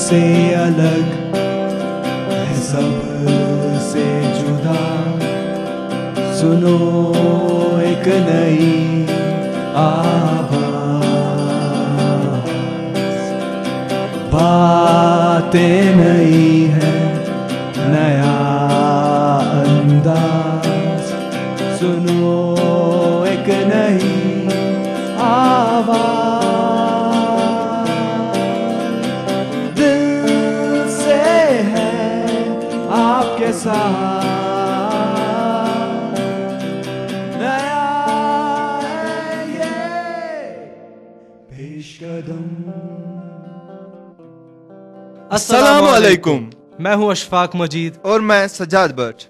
سے الگ ہے سب سے جدا، سنو ایک نئی آواز، باتیں نئی ہے نیا انداز، سنو ایک نئی آواز، دل سے ہے آپ کے ساتھ نیا ہے یہ پیش قدم۔ السلام علیکم، میں ہوں اشفاق مجید اور میں سجاد بٹ۔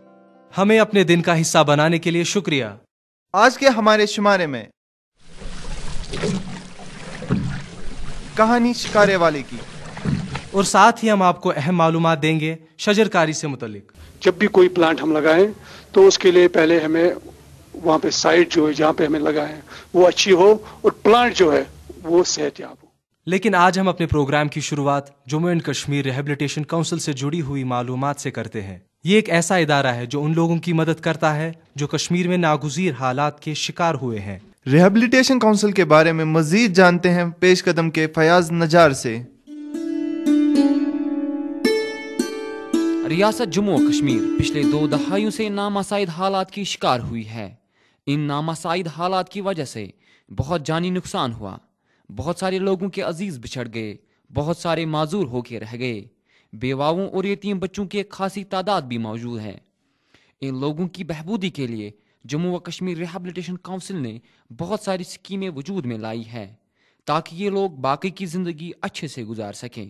ہمیں اپنے دن کا حصہ بنانے کے لیے شکریہ۔ آج کے ہمارے شمارے میں کہانی شکارے والے کی، اور ساتھ ہی ہم آپ کو اہم معلومات دیں گے شجر کاری سے متعلق۔ جب بھی کوئی پلانٹ ہم لگائیں تو اس کے لیے پہلے ہمیں وہاں پہ سائٹ جو ہے جہاں پہ ہمیں لگائیں وہ اچھی ہو اور پلانٹ جو ہے وہ صحت یاب ہو۔ لیکن آج ہم اپنے پروگرام کی شروعات Jammu and Kashmir rehabilitation council سے جڑی ہوئی معلومات سے کرتے ہیں۔ یہ ایک ایسا ادارہ ہے جو ان لوگوں کی مدد کرتا ہے جو کشمیر میں ناگزیر حالات کے شکار ہوئے ہیں۔ ریہیبلیٹیشن کونسل کے بارے میں مزید جانتے ہیں پیش قدم کے فیاض نجار سے۔ ریاست جموں و کشمیر پچھلے 2 دہائیوں سے نامساعد حالات کی شکار ہوئی ہے۔ ان نامساعد حالات کی وجہ سے بہت جانی نقصان ہوا، بہت سارے لوگوں کے عزیز بچھڑ گئے، بہت سارے معذور ہو کے رہ گئے، بیواؤں اور یتیم بچوں کی ایک خاصی تعداد بھی موجود ہے۔ ان لوگوں کی بہبودی کے لیے جموں و کشمیر ریہیبلیٹیشن کونسل نے بہت ساری اسکیمیں وجود میں لائی ہیں تاکہ یہ لوگ باقی کی زندگی اچھے سے گزار سکیں۔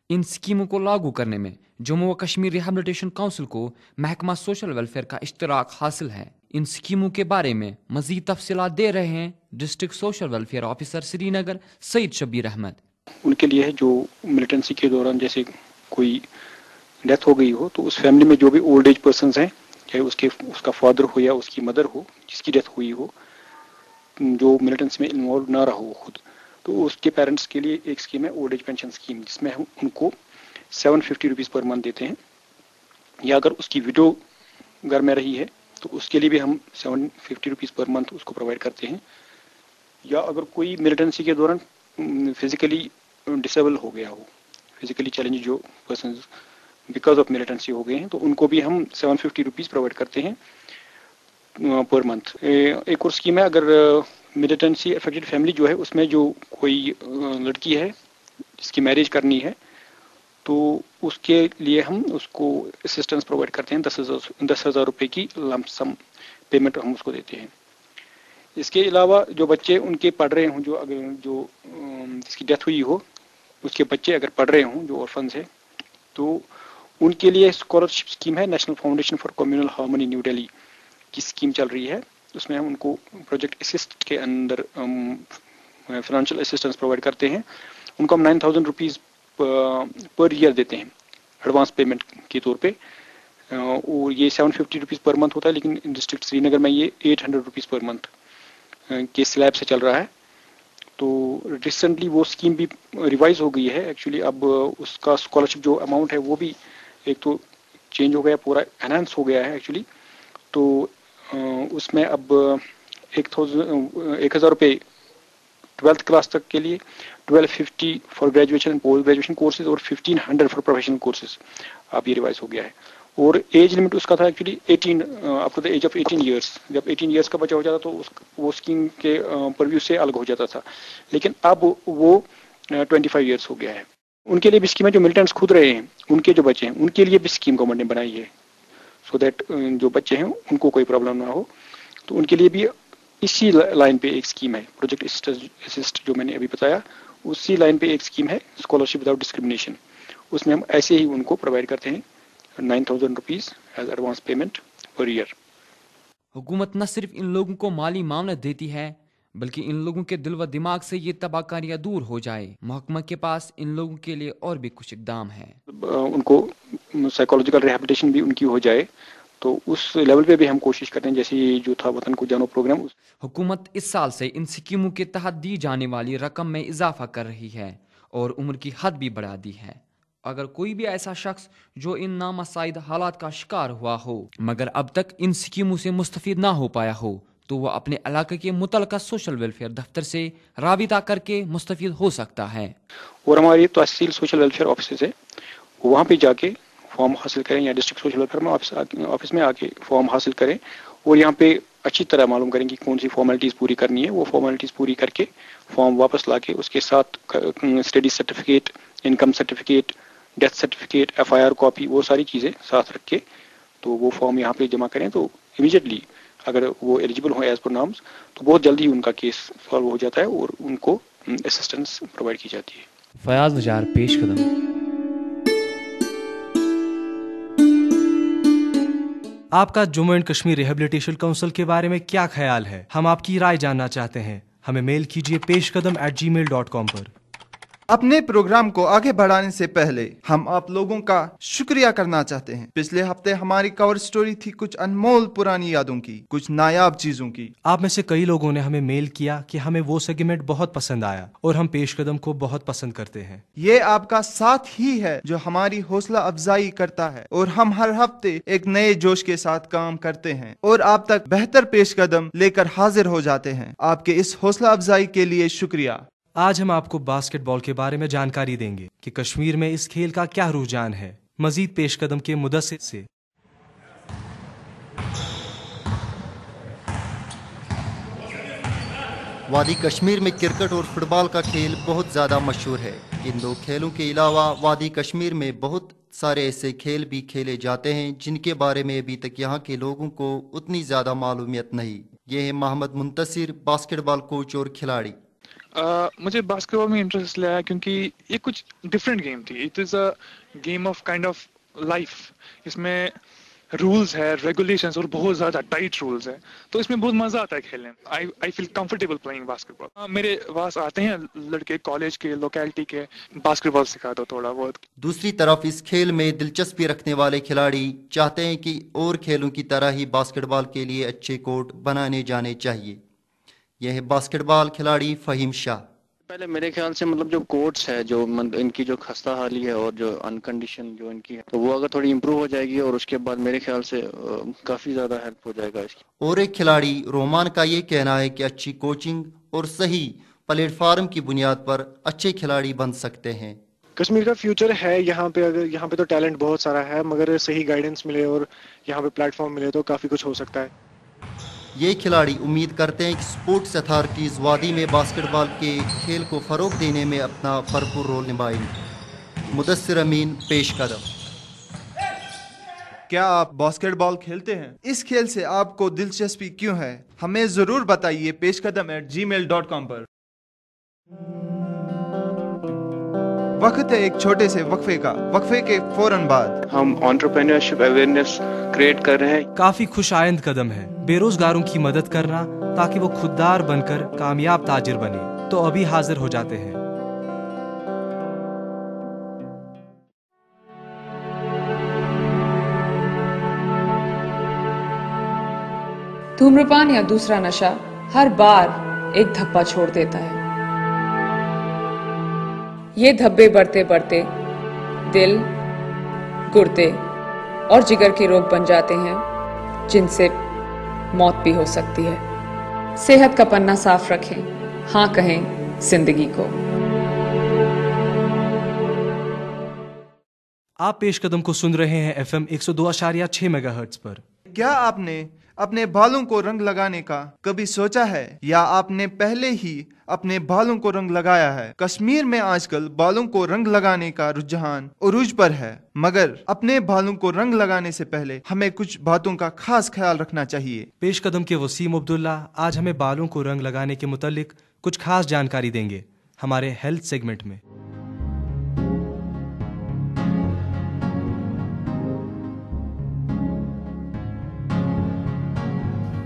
ان اسکیموں کو لاگو کرنے میں جموں و کشمیر ریہیبلیٹیشن کونسل کو محکمہ سوشل ویلفیئر کا اشتراک حاصل ہے۔ ان اسکیموں کے بارے میں مزید تفصیلات دے رہے ہیں ڈسٹرکٹ سوشل ویلفیئر آفیسر سری نگر سعید شبیر احمد۔ ان کے لیے ہے جو ملٹنسی کے دوران جیسے کوئی ڈیتھ ہو گئی ہو تو اس فیملی میں جو بھی اولڈ ایج پرسنز ہیں، چاہے اس کا فادر ہو یا اس کی مدر ہو جس کی ڈیتھ ہوئی ہو، جو ملٹنسی میں انوالو نہ رہا ہو خود، تو اس کے پیرنٹس کے لیے ایک اسکیم ہے اولڈ ایج پینشن اسکیم، جس میں ہم ان کو 750 روپیز پر منتھ دیتے ہیں، یا اگر اس کی وڈو گھر میں رہی ہے تو اس کے لیے بھی ہم 750 روپیز پر منتھ اس کو پرووائڈ کرتے ہیں، یا اگر کوئی ملٹنسی کے دوران فزیکلی ڈسیبل ہو گیا ہو، فزیکلی چیلنج جو پرسنز بیکاز آف ملٹنسی ہو گئے ہیں تو ان کو بھی ہم 750 روپیز پرووائڈ کرتے ہیں پر منتھ۔ ایک اور اسکیم ہے اگر ملٹنسی افیکٹڈ فیملی جو ہے اس میں جو کوئی لڑکی ہے جس کی میرج کرنی ہے تو اس کے لیے ہم اس کو اسسٹنس پرووائڈ کرتے ہیں، 10,000 روپے کی لمپ سم پیمنٹ ہم اس کو دیتے ہیں۔ اس کے علاوہ جو بچے ان کے پڑھ رہے ہوں، جو جس کی ڈیتھ ہوئی ہو اس کے بچے اگر پڑھ رہے ہوں جو آرفنز ہیں تو ان کے لیے اسکالرشپ اسکیم ہے national foundation for communal harmony new Delhi کی اسکیم چل رہی ہے۔ اس میں ہم ان کو پروجیکٹ اسسٹ کے اندر فائنینشیل اسسٹنس پرووائڈ کرتے ہیں۔ ان کو ہم 9,000 روپیز پر ایئر دیتے ہیں ایڈوانس پیمنٹ کے طور پہ، اور یہ 750 روپیز پر منتھ ہوتا ہے، لیکن ڈسٹرکٹ سری نگر میں یہ 800 روپیز پر منتھ کے سلیب سے چل رہا ہے۔ تو ریسنٹلی وہ اسکیم بھی ریوائز ہو گئی ہے، ایکچولی اب اس کا اسکالرشپ جو اماؤنٹ ہے وہ بھی ایک تو چینج ہو گیا، پورا انہانس ہو گیا ہے ایکچولی۔ تو اس میں اب 1,000 روپے 12th کلاس تک کے لیے، 1,250 for graduation post graduation courses اور 1,500 فار پروفیشنل کورسز، اب یہ ریوائز ہو گیا ہے۔ اور ایج لمٹ اس کا تھا actually 18 up to the age of 18 years. جب 18 ایئرس کا بچہ ہو جاتا تو وہ اسکیم کے پرویو سے الگ ہو جاتا تھا، لیکن اب وہ 25 ایئرس ہو گیا ہے۔ ان کے لیے بھی اسکیم ہے جو ملٹنٹس خود رہے ہیں، ان کے جو بچے ہیں ان کے لیے بھی اسکیم گورنمنٹ نے بنائی ہے، سو دیٹ جو بچے ہیں ان کو کوئی پرابلم نہ ہو۔ تو ان کے لیے بھی اسی لائن پہ ایک اسکیم ہے پروجیکٹ اسسٹ جو میں نے ابھی بتایا، اسی لائن پہ ایک اسکیم ہے اسکالرشپ وداؤٹ ڈسکرمنیشن۔ اس میں ہم ایسے ہی ان کو پرووائڈ کرتے ہیں 9,000 rupees as advance payment per year. حکومت نہ صرف ان لوگوں کو مالی معاونت دیتی ہے بلکہ ان لوگوں کے دل و دماغ سے یہ تباہ کاریاں دور ہو جائے، محکمہ کے پاس ان لوگوں کے لیے اور بھی کچھ اقدام ہے۔ ان کو سائیکولوجیکل ریہیبلیٹیشن بھی ان کی ہو جائے تو اس لیول پہ بھی ہم کوشش کرتے ہیں، جیسے یہ جو تھا وطن کو جانو پروگرام۔ حکومت اس سال سے ان اسکیموں کے تحت دی جانے والی رقم میں اضافہ کر رہی ہے اور عمر کی حد بھی بڑھا دی ہے۔ اگر کوئی بھی ایسا شخص جو ان نامساعد حالات کا شکار ہوا ہو مگر اب تک ان سکیموں سے مستفید نہ ہو پایا ہو تو وہ اپنے علاقے کے متعلقہ سوشل ویلفیئر دفتر سے رابطہ کر کے مستفید ہو سکتا ہے. اور ہماری تحصیل سوشل ویلفیئر آفیسز ہے, وہاں پہ جا کے فارم حاصل کریں, یا ڈسٹرکٹ سوشل ویلفیئر آفس میں آ کے فارم حاصل کریں, اور یہاں پہ اچھی طرح معلوم کریں کہ کون سی فارمیلٹیز پوری کرنی ہے. وہ فارمیلٹیز پوری کر کے فارم واپس لا کے اس کے ساتھ study certificate, income certificate, death certificate, FIR copy, وہ ساری چیزیں ساتھ رکھ کے تو وہ فارم یہاں پہ جمع کریں. تو امیجیٹلی اگر وہ ایلیجیبل ہوں ایز پر نارمز تو بہت جلدی ان کا کیس سالو ہو جاتا ہے اور ان کو اسسٹنس پرووائڈ کی جاتی ہے. فیاض نجار پیش قدم. آپ کا Jammu and Kashmir rehabilitation council کے بارے میں کیا خیال ہے؟ ہم آپ کی رائے جاننا چاہتے ہیں. ہمیں میل کیجیے peshqadam@gmail.com پر. اپنے پروگرام کو آگے بڑھانے سے پہلے ہم آپ لوگوں کا شکریہ کرنا چاہتے ہیں. پچھلے ہفتے ہماری کور سٹوری تھی کچھ انمول پرانی یادوں کی, کچھ نایاب چیزوں کی. آپ میں سے کئی لوگوں نے ہمیں میل کیا کہ ہمیں وہ سیگمنٹ بہت پسند آیا اور ہم پیش قدم کو بہت پسند کرتے ہیں. یہ آپ کا ساتھ ہی ہے جو ہماری حوصلہ افزائی کرتا ہے, اور ہم ہر ہفتے ایک نئے جوش کے ساتھ کام کرتے ہیں اور آپ تک بہتر پیش قدم لے کر حاضر ہو جاتے ہیں. آپ کے اس حوصلہ افزائی کے لیے شکریہ. آج ہم آپ کو باسکٹ بال کے بارے میں جانکاری دیں گے کہ کشمیر میں اس کھیل کا کیا رجحان ہے. مزید پیش قدم کے مدثر سے. وادی کشمیر میں کرکٹ اور فٹ بال کا کھیل بہت زیادہ مشہور ہے. ان دو کھیلوں کے علاوہ وادی کشمیر میں بہت سارے ایسے کھیل بھی کھیلے جاتے ہیں جن کے بارے میں ابھی تک یہاں کے لوگوں کو اتنی زیادہ معلومیت نہیں. یہ ہے محمد منتصر, باسکٹ بال کوچ اور کھلاڑی. مجھے باسکٹ بال میں انٹرسٹ اس لیے آیا کیونکہ یہ کچھ ڈفرینٹ گیم تھی. It is a game of kind of life. اس میں رولز ہے, ریگولیشنز اور بہت زیادہ ٹائٹ رولز ہے, تو اس میں بہت مزہ آتا ہے کھیلنے میں. آئی فیل کمفرٹیبل پلئنگ باسکٹ بال. میرے پاس آتے ہیں لڑکے کالج کے, لوکیلٹی کے, باسکٹ بال سکھا دو تھوڑا بہت. دوسری طرف اس کھیل میں دلچسپی رکھنے والے کھلاڑی چاہتے ہیں کہ اور کھیلوں کی طرح ہی باسکٹ بال کے لیے اچھے کورٹ بنانے جانے چاہیے. یہ ہے باسکٹ بال کھلاڑی فہیم شاہ. پہلے میرے خیال سے مطلب جو کورٹس ہے, جو ان کی جو خستہ حالی ہے اور جو انکنڈیشن جو ان کی ہے, تو وہ اگر تھوڑی امپروو ہو جائے گی اور اس کے بعد میرے خیال سے کافی زیادہ ہیلپ ہو جائے گا اس کی. اور ایک کھلاڑی رومان کا یہ کہنا ہے کہ اچھی کوچنگ اور صحیح پلیٹ فارم کی بنیاد پر اچھے کھلاڑی بن سکتے ہیں. کشمیر کا فیوچر ہے یہاں پہ. اگر یہاں پہ تو ٹیلنٹ بہت سارا ہے, مگر صحیح گائیڈنس ملے اور یہاں پہ پلیٹ فارم ملے تو کافی کچھ ہو سکتا ہے. یہ کھلاڑی امید کرتے ہیں کہ اسپورٹس اتھارٹیز وادی میں باسکٹ بال کے کھیل کو فروغ دینے میں اپنا بھرپور رول نبھائیں. مدثر امین پیش قدم. کیا آپ باسکٹ بال کھیلتے ہیں؟ اس کھیل سے آپ کو دلچسپی کیوں ہے؟ ہمیں ضرور بتائیے peshqadam@gmail.com پر. وقت ہے ایک چھوٹے سے وقفے کا. وقفے کے فوراً بعد ہم انٹرپرینیورشپ اویئرنیس کریٹ کر رہے ہیں. کافی خوش آئند قدم ہے بے روزگاروں کی مدد کرنا تاکہ وہ خوددار بن کر کامیاب تاجر بنے. تو ابھی حاضر ہو جاتے ہیں. دھومرپان یا دوسرا نشہ ہر بار ایک دھبا چھوڑ دیتا ہے. یہ دھبے بڑھتے بڑھتے دل, گردے اور جگر کے روگ بن جاتے ہیں جن سے موت بھی ہو سکتی ہے. صحت کا پنہ صاف رکھیں, ہاں کہیں زندگی کو. آپ پیش قدم کو سن رہے ہیں FM 102.6 MHz پر. کیا آپ نے اپنے بالوں کو رنگ لگانے کا کبھی سوچا ہے, یا آپ نے پہلے ہی اپنے بالوں کو رنگ لگایا ہے؟ کشمیر میں آج کل بالوں کو رنگ لگانے کا رجحان عروج پر ہے, مگر اپنے بالوں کو رنگ لگانے سے پہلے ہمیں کچھ باتوں کا خاص خیال رکھنا چاہیے. پیش قدم کے وسیم عبداللہ آج ہمیں بالوں کو رنگ لگانے کے متعلق کچھ خاص جانکاری دیں گے ہمارے ہیلتھ سیگمنٹ میں.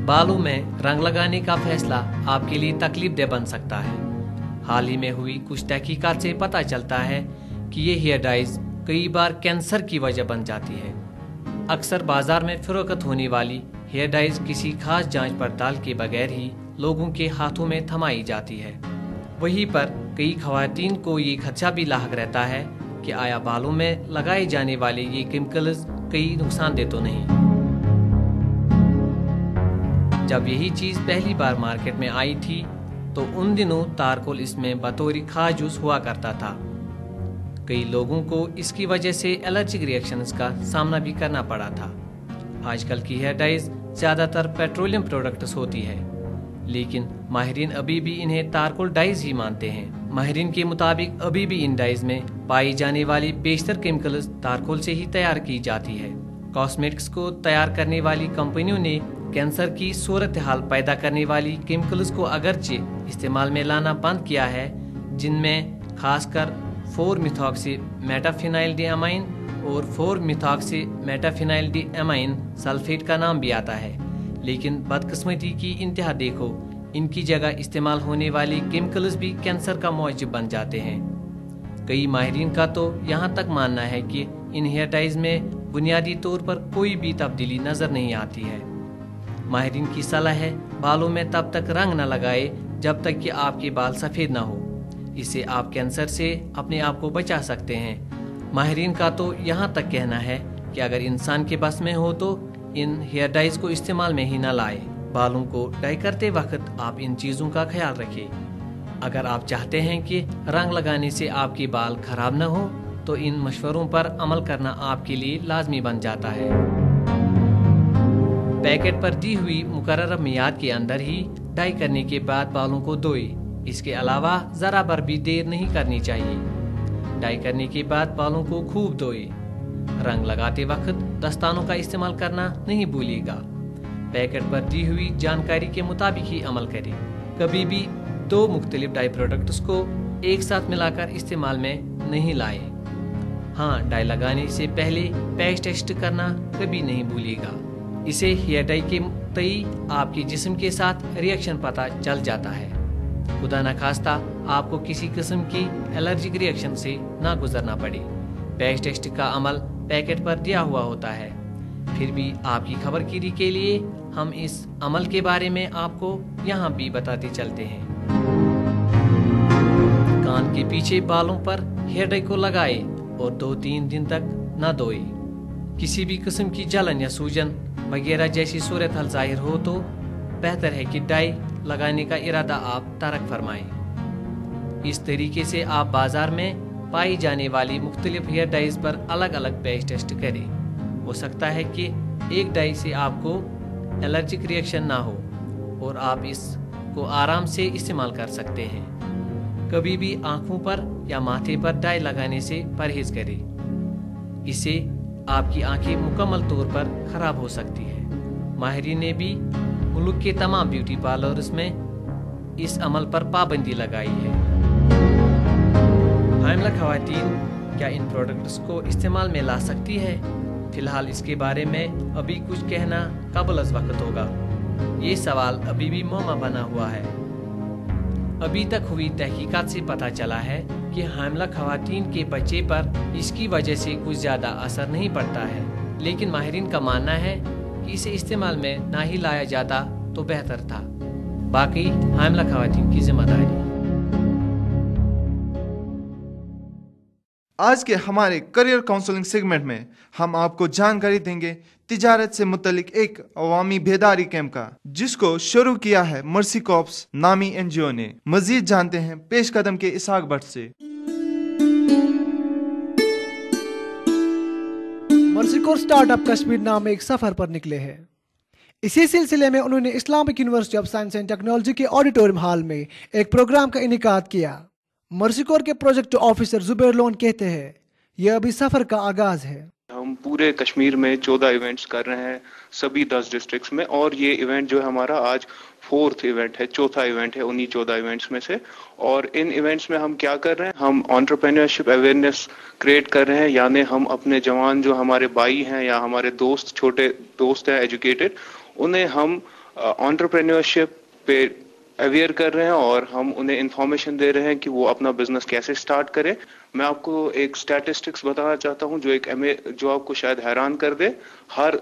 بالوں میں رنگ لگانے کا فیصلہ آپ کے لیے تکلیف دہ بن سکتا ہے. حال ہی میں ہوئی کچھ تحقیقات سے پتہ چلتا ہے کہ یہ ہیئر ڈائز کئی بار کینسر کی وجہ بن جاتی ہے. اکثر بازار میں فروخت ہونے والی ہیئر ڈائز کسی خاص جانچ پڑتال کے بغیر ہی لوگوں کے ہاتھوں میں تھمائی جاتی ہے. وہیں پر کئی خواتین کو یہ خدشہ بھی لاحق رہتا ہے کہ آیا بالوں میں لگائے جانے والے یہ کیمیکلز کئی نقصان دہ تو نہیں۔ جب یہی چیز پہلی بار مارکیٹ میں آئی تھی تو ان دنوں تارکول اس میں بطور خاص جوس ہوا کرتا تھا۔ کئی لوگوں کو اس کی وجہ سے الرجک ریئیکشنز کا سامنا بھی کرنا پڑا تھا۔ آج کل کی ہیئر ڈائز زیادہ تر پیٹرولیم پروڈکٹس ہوتی ہے، لیکن ماہرین ابھی بھی انہیں تارکول ڈائز ہی مانتے ہیں۔ ماہرین کے مطابق ابھی بھی ان ڈائز میں پائی جانے والی بیشتر کیمیکلز تارکول سے ہی تیار کی جاتی ہے۔ کاسمیٹکس کو تیار کرنے والی کمپنیوں نے کینسر کی صورتحال پیدا کرنے والی کیمیکلز کو اگرچہ استعمال میں لانا بند کیا ہے، جن میں خاص کر 4-میتھاکسی میٹافینائل ڈی امائن اور 4-میتھاکسی میٹافینائل ڈی امائن سلفیٹ کا نام بھی آتا ہے، لیکن بدقسمتی کی انتہا دیکھو، ان کی جگہ استعمال ہونے والی کیمیکلز بھی کینسر کا موجب بن جاتے ہیں۔ کئی ماہرین کا تو یہاں تک ماننا ہے کہ ان ہیئر ڈائز میں بنیادی طور پر کوئی بھی تبدیلی نظر نہیں آتی ہے۔ ماہرین کی صلاح ہے بالوں میں تب تک رنگ نہ لگائے جب تک کہ آپ کے بال سفید نہ ہو، اس سے آپ کینسر سے اپنے آپ کو بچا سکتے ہیں۔ ماہرین کا تو یہاں تک کہنا ہے کہ اگر انسان کے بس میں ہو تو ان ہیئر ڈائز کو استعمال میں ہی نہ لائے۔ بالوں کو ڈائی کرتے وقت آپ ان چیزوں کا خیال رکھیں۔ اگر آپ چاہتے ہیں کہ رنگ لگانے سے آپ کے بال خراب نہ ہو تو ان مشوروں پر عمل کرنا آپ کے لیے لازمی بن جاتا ہے۔ پیکٹ پر دی ہوئی مقررہ میعاد کے اندر ہی ڈائی کرنے کے بعد بالوں کو دھوئے۔ اس کے علاوہ ذرا بر بھی دیر نہیں کرنی چاہیے۔ ڈائی کرنے کے بعد بالوں کو خوب دھوئے۔ رنگ لگاتے وقت دستانوں کا استعمال کرنا نہیں بھولیے گا۔ پیکٹ پر دی ہوئی جانکاری کے مطابق ہی عمل کریں۔ کبھی بھی 2 مختلف ڈائی پروڈکٹس کو ایک ساتھ ملا کر استعمال میں نہیں لائے۔ ہاں، ڈائی لگانے سے پہلے پیچ ٹیسٹ کرنا کبھی نہیں بھولیے گا۔ اسے ہیئر ڈائی کے تئیں آپ کے جسم کے ساتھ ریئیکشن پتہ چل جاتا ہے۔ خدا نخواستہ آپ کو کسی قسم کی الرجک ریئیکشن سے نہ گزرنا پڑے۔ پیچ ٹیسٹ کا عمل پیکٹ پر دیا ہوا ہوتا ہے۔ پھر بھی آپ کی خبر گیری کے لیے ہم اس عمل کے بارے میں آپ کو یہاں بھی بتاتے چلتے ہیں۔ کان کے پیچھے بالوں پر ہیئر ڈائی کو لگائے اور 2-3 دن تک نہ دھوئے۔ کسی بھی قسم کی جلن یا سوجن وغیرہ جیسی صورتحال ظاہر ہو تو بہتر ہے کہ ڈائی لگانے کا ارادہ آپ ترک فرمائیں۔ اس طریقے سے آپ بازار میں پائی جانے والی مختلف ہیئر ڈائز پر الگ الگ پیچ ٹیسٹ کریں۔ ہو سکتا ہے کہ ایک ڈائی سے آپ کو الرجک ریئیکشن نہ ہو اور آپ اس کو آرام سے استعمال کر سکتے ہیں۔ کبھی بھی آنکھوں پر یا ماتھے پر ڈائی لگانے سے پرہیز کریں، اس سے آپ کی آنکھیں مکمل طور پر خراب ہو سکتی ہے۔ ماہرین نے بھی ملک کے تمام بیوٹی پارلرز میں اس عمل پر پابندی لگائی ہے۔ حاملہ خواتین کیا ان پروڈکٹس کو استعمال میں لا سکتی ہے؟ فی الحال اس کے بارے میں ابھی کچھ کہنا قبل از وقت ہوگا۔ یہ سوال ابھی بھی معمہ بنا ہوا ہے۔ ابھی تک ہوئی تحقیقات سے پتہ چلا ہے کہ حاملہ خواتین کے بچے پر اس کی وجہ سے کچھ زیادہ اثر نہیں پڑتا ہے، لیکن ماہرین کا ماننا ہے کہ اسے استعمال میں نہ ہی لایا جاتا تو بہتر تھا۔ باقی حاملہ خواتین کی ذمہ داری۔ آج کے ہمارے کریئر کاؤنسلنگ سیگمنٹ میں ہم آپ کو جانکاری دیں گے تجارت سے متعلق ایک عوامی بیداری کیمپ کا، جس کو شروع کیا ہے مرسی کارپس نامی این جی او نے۔ مزید جانتے ہیں پیش قدم کے اسحاق بٹ سے۔ مرسی کارپس اسٹارٹ اپ کشمیر نام ایک سفر پر نکلے ہیں۔ اسی سلسلے میں انہوں نے Islamic university of science and technology کے آڈیٹوریم ہال میں ایک پروگرام کا انعقاد کیا۔ مرسی کور کے پروجیکٹ آفیسر زبیر لون کہتے ہیں یہ ابھی سفر کا آغاز ہے۔ ہم پورے کشمیر میں 14 ایونٹس کر رہے ہیں، سبھی 10 ڈسٹرکٹس میں، اور یہ ایونٹ جو ہے ہمارا آج 4تھ ایونٹ ہے، چوتھا ایونٹ ہے انہی 14 ایونٹس میں سے۔ اور ان ایونٹس میں ہم کیا کر رہے ہیں، ہم انٹرپرینیورشپ اویئرنیس کریٹ کر رہے ہیں، یعنی ہم اپنے جوان جو ہمارے بھائی ہیں یا ہمارے دوست، چھوٹے دوست ہیں ایجوکیٹڈ، انہیں ہم انٹرپرینیورشپ پہ اویئر کر رہے ہیں اور ہم انہیں انفارمیشن دے رہے ہیں کہ وہ اپنا بزنس کیسے سٹارٹ کرے۔ میں آپ کو ایک اسٹیٹسٹکس بتانا چاہتا ہوں جو آپ کو شاید حیران کر دے۔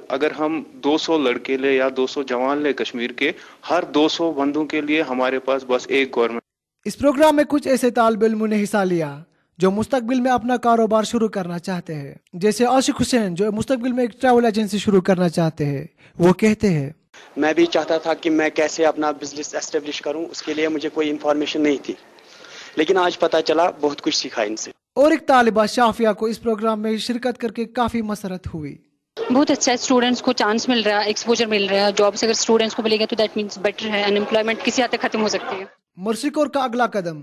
اگر ہم 200 لڑکے لے یا 200 جوان لے کشمیر کے، ہر 200 بندوں کے لیے ہمارے پاس بس ایک گورنمنٹ۔ اس پروگرام میں کچھ ایسے طالب علموں نے حصہ لیا جو مستقبل میں اپنا کاروبار شروع کرنا چاہتے ہیں. جیسے عاشق حسین جو مستقبل میں ایک ٹریول ایجنسی شروع کرنا چاہتے ہیں. وہ کہتے ہیں میں بھی چاہتا تھا کہ میں کیسے اپنا بزنس اسٹیبلش کروں, اس کے لیے مجھے کوئی انفارمیشن نہیں تھی, لیکن آج پتہ چلا, بہت کچھ سیکھا ان سے. اور ایک طالبہ شافیہ کو اس پروگرام میں شرکت کر کے کافی مسرت ہوئی. بہت اچھا ہے, اسٹوڈنٹس کو چانس مل رہا ہے, ایکسپوجر مل رہا ہے. جابس اگر اسٹوڈنٹس کو ملے گا تو دیٹ مینس بیٹر ہے, انمپلائمنٹ کسی حد تک ختم ہو سکتی ہے. مرسی کور کا اگلا قدم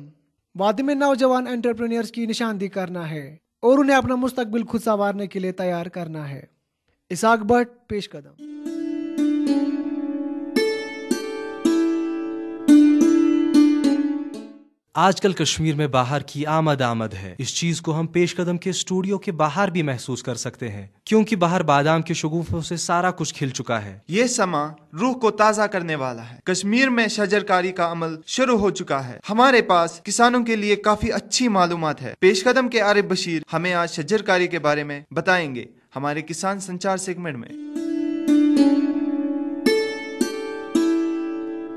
وادی میں نوجوان انٹرپرینئرز کی نشاندہی کرنا ہے اور انہیں اپنا مستقبل خود سنوارنے کے لیے تیار کرنا ہے. اسحاق بٹ پیش قدم. آج کل کشمیر میں باہر کی آمد ہے. اس چیز کو ہم پیش قدم کے اسٹوڈیو کے باہر بھی محسوس کر سکتے ہیں, کیونکہ باہر بادام کے شگوفوں سے سارا کچھ کھل چکا ہے. یہ سما روح کو تازہ کرنے والا ہے. کشمیر میں شجرکاری کا عمل شروع ہو چکا ہے. ہمارے پاس کسانوں کے لیے کافی اچھی معلومات ہے. پیش قدم کے عارف بشیر ہمیں آج شجرکاری کے بارے میں بتائیں گے ہمارے کسان سنچار سیگمنٹ میں.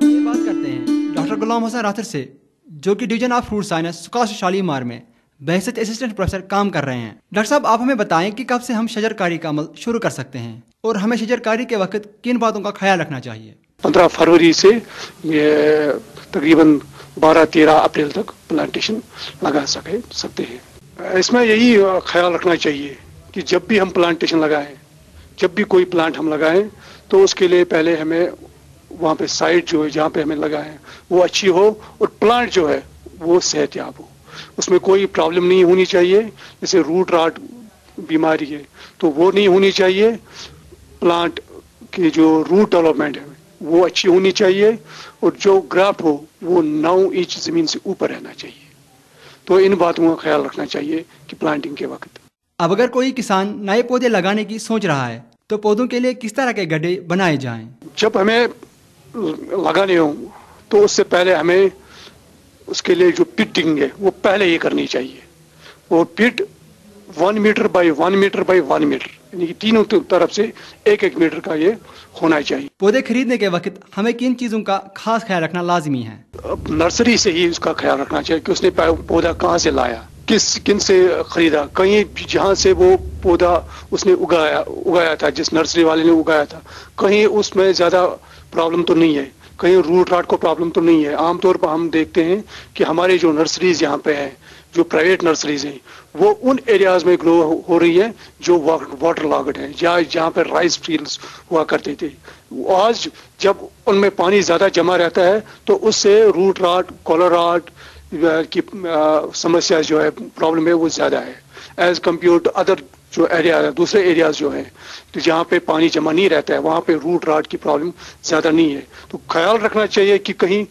یہ بات کرتے ہیں ڈاکٹر غلام حسن راتھر سے, جو کہ division of fruit science SKUAST Shalimar میں بحیثیت اسسٹنٹ پروفیسر کام کر رہے ہیں. ڈاکٹر صاحب, آپ ہمیں بتائیں کہ کب سے ہم شجرکاری کا عمل شروع کر سکتے ہیں اور ہمیں شجرکاری کے وقت کن باتوں کا خیال رکھنا چاہیے؟ 15 فروری سے یہ تقریباً 12-13 اپریل تک پلانٹیشن لگا سکتے ہیں. اس میں یہی خیال رکھنا چاہیے کہ جب بھی ہم پلانٹیشن لگائیں, جب بھی کوئی پلانٹ ہم لگائیں, تو اس کے لیے پہلے ہمیں وہاں پہ سائٹ جو ہے جہاں پہ ہمیں لگائیں وہ اچھی ہو اور پلانٹ جو ہے وہ صحت یاب ہو. اس میں کوئی پرابلم نہیں ہونی چاہیے. جیسے روٹ راٹ بیماری ہے تو وہ نہیں ہونی چاہیے. پلانٹ کی جو روٹ ڈیولپمنٹ ہے وہ اچھی ہونی چاہیے, اور جو گرافٹ ہو وہ 9 انچ زمین سے اوپر رہنا چاہیے. تو ان باتوں کا خیال رکھنا چاہیے کہ پلانٹنگ کے وقت. اب اگر کوئی کسان نئے پودے لگانے کی سوچ رہا ہے تو پودوں کے لیے کس طرح کے گڈھے بنائے جائیں؟ جب ہمیں لگانے ہوں تو اس سے پہلے ہمیں اس کے لیے جو پٹنگ ہے وہ پہلے ہی کرنی چاہیے. وہ pit 1 metre by 1 metre by 1 metre, یعنی کہ تینوں طرف سے 1-1 میٹر کا یہ ہونا چاہیے. پودے خریدنے کے وقت ہمیں کن چیزوں کا خاص خیال رکھنا لازمی ہے؟ نرسری سے ہی اس کا خیال رکھنا چاہیے کہ اس نے پودا کہاں سے لایا, کن سے خریدا. کہیں جہاں سے وہ پودا اس نے اگایا تھا, جس نرسری والے نے اگایا تھا, کہیں اس میں زیادہ پرابلم تو نہیں ہے, کہیں روٹ راٹ کو پرابلم تو نہیں ہے. عام طور پر ہم دیکھتے ہیں کہ ہمارے جو نرسریز یہاں پہ ہیں, جو پرائیویٹ نرسریز ہیں, وہ ان ایریاز میں گرو ہو رہی ہیں جو واٹر لاگڈ ہیں, جہاں پہ رائس فیلڈز ہوا کرتے تھے. آج جب ان میں پانی زیادہ جمع رہتا ہے تو اس سے روٹ راٹ, کالر راٹ کی سمسیا جو ہے, پرابلم ہے, وہ زیادہ ہے ایز کمپیئر ٹو ادر جو ایریا, دوسرے ایریاز جو ہیں تو جہاں پہ پانی جمع نہیں رہتا ہے وہاں پہ روٹ راٹ کی پرابلم زیادہ نہیں ہے. تو خیال رکھنا چاہیے کہ کہیں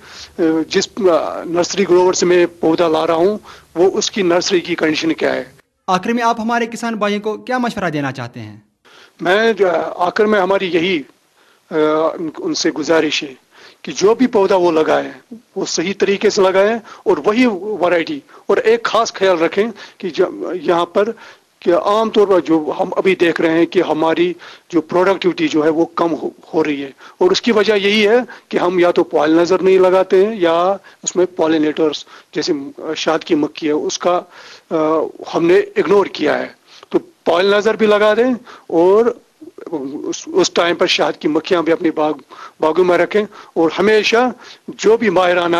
جس نرسری گروور سے میں پودا لا رہا ہوں وہ اس کی نرسری کی کنڈیشن کیا ہے. آخر میں آپ ہمارے کسان بھائیوں کو کیا مشورہ دینا چاہتے ہیں؟ میں آخر میں ہماری یہی ان سے گزارش ہے کہ جو بھی پودا وہ لگائیں وہ صحیح طریقے سے لگائیں اور وہی ورائٹی, اور ایک خاص خیال رکھیں کہ یہاں پر کہ عام طور پر جو ہم ابھی دیکھ رہے ہیں کہ ہماری جو پروڈکٹیوٹی جو ہے وہ کم ہو رہی ہے, اور اس کی وجہ یہی ہے کہ ہم یا تو پالینائزر نہیں لگاتے ہیں یا اس میں پالینیٹرز جیسے شہد کی مکھی ہے اس کا ہم نے اگنور کیا ہے. تو پالینائزر بھی لگا دیں اور اس ٹائم پر شہد کی مکھیاں بھی اپنی باغوں میں رکھیں, اور ہمیشہ جو بھی ماہرانہ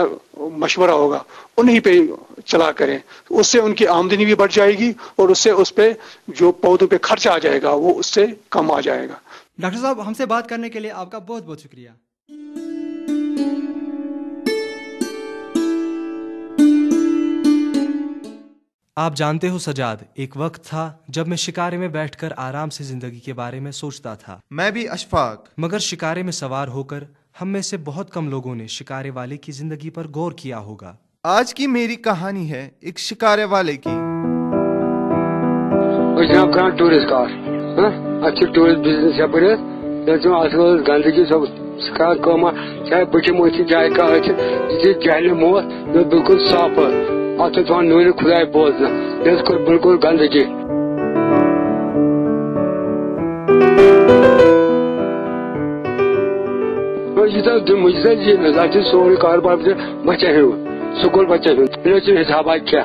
مشورہ ہوگا انہی پہ چلا کریں. اس سے ان کی آمدنی بھی بڑھ جائے گی اور اس سے اس پہ جو پودوں پہ خرچ آ جائے گا وہ اس سے کم آ جائے گا. ڈاکٹر صاحب, ہم سے بات کرنے کے لیے آپ کا بہت بہت شکریہ. آپ جانتے ہو سجاد, ایک وقت تھا جب میں شکارے میں بیٹھ کر آرام سے زندگی کے بارے میں سوچتا تھا. میں بھی اشفاق. مگر شکارے میں سوار ہو کر ہم میں سے بہت کم لوگوں نے شکارے والے کی زندگی پر غور کیا ہوگا. آج کی میری کہانی ہے ایک شکارے والے کی. جناب کہاں ٹورسٹ کار اچھی ٹورسٹ بزنس یپر گندگی سب شکار کما چاہے بچم جائے کا جہل موت بالکل صاف ات نون خدا بوزنا بالکل گندگی. یہ سورے کاروبار بچہ ہوں سکول بچہ ہوں حسابات کیا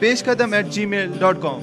peshkadam@gmail.com।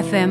FM